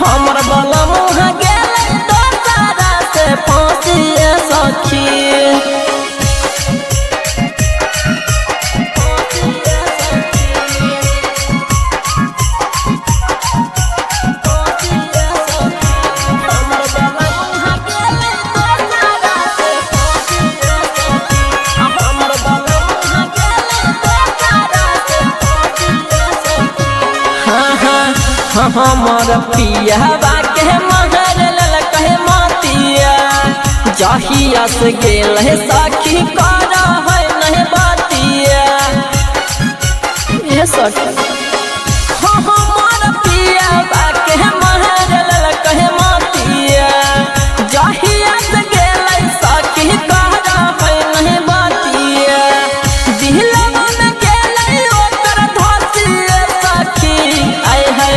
हमर बलमुह गेलै दोसरा से फांसी सखी। हमर पियावा के महर ललकै मातिया जहिया से गेल है सखी कर है नहीं बातिया ये सखी। हमर पियावा के महर ललकै मातिया जहिया से गेल है सखी कर है नहीं बातिया दिलवा में गेल ओकर धसिया सखी। आय है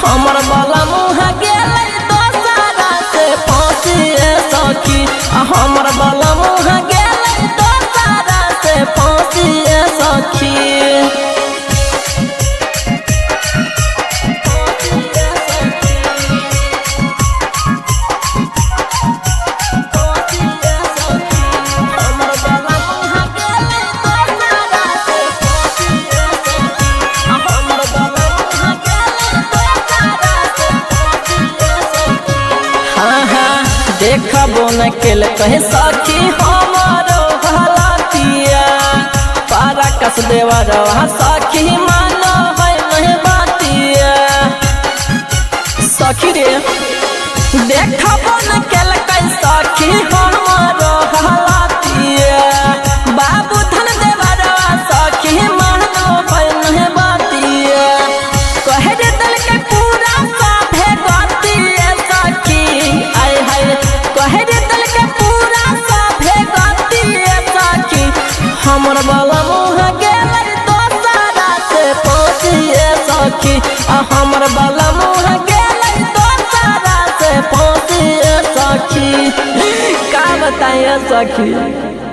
हमर बलमुह गेलै दोसरा से फांसी सखी। हमर बलमुह गेलै दोसरा से फांसी सखी। देखबो न केल कहे सखी हमारो हालतिया पारा कस देवर सखी मानो है नहीं बातिया सखी रे। देखबो न केल कहे सखी हमारो हालतिया बाबू धन देवर सखी मानो है नहीं बातिया कहे दे दिल के पूरा साभे गतिया सखी। आय हाय कहे दे दिल के पूरा साभे गतिया सखी। हमर बलमुह गेलै दोसरा से फांसी सखी। हमर बलमुह गेलै दोसरा से फांसी सखी। का बताइए सखी।